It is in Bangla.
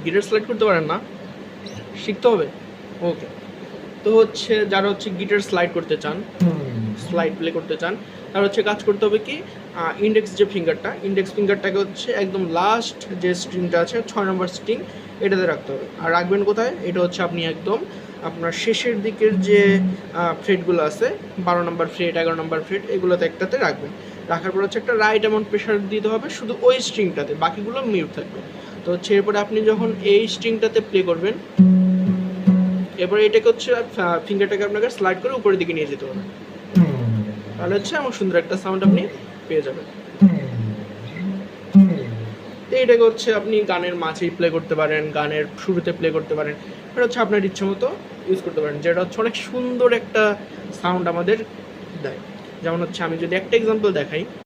গিটার স্লাইড করতে পারেন না? শিখতে হবে। ওকে, তো হচ্ছে যারা হচ্ছে গিটার স্লাইড করতে চান, স্লাইড প্লে করতে চান, তার হচ্ছে কাজ করতে হবে কি, ইন্ডেক্স যে ফিঙ্গারটা, ইন্ডেক্স ফিঙ্গারটাকে হচ্ছে একদম লাস্ট যে স্ট্রিংটা আছে 6 নম্বর স্ট্রিং, এটাতে রাখতে হবে। আর রাখবেন কোথায়? এটা হচ্ছে আপনি একদম আপনার শেষের দিকের যে ফ্রেটগুলো আছে, 12 নম্বর ফ্রেট, 11 নম্বর ফ্রেট, এগুলোতে একটাতে রাখবেন। রাখার পর হচ্ছে একটা রাইট অ্যামাউন্ট প্রেশার দিতে হবে শুধু ওই স্ট্রিংটাতে, বাকিগুলো মিউট থাকবে। তো হচ্ছে এরপরে আপনি যখন এই স্ট্রিংটাতে প্লে করবেন, এরপরে এটাকে হচ্ছে ফিঙ্গারটাকে আপনাকে স্লাইড করে উপরের দিকে নিয়ে যেতে হবে, তাহলে হচ্ছে আমার সুন্দর একটা সাউন্ড আপনি পেয়ে যাবেন। তো এটাকে হচ্ছে আপনি গানের মাঝেই প্লে করতে পারেন, গানের শুরুতে প্লে করতে পারেন, এটা হচ্ছে আপনার ইচ্ছে মতো ইউজ করতে পারেন, যেটা হচ্ছে অনেক সুন্দর একটা সাউন্ড আমাদের দেয়। যেমন হচ্ছে আমি যদি একটা এক্সাম্পল দেখাই,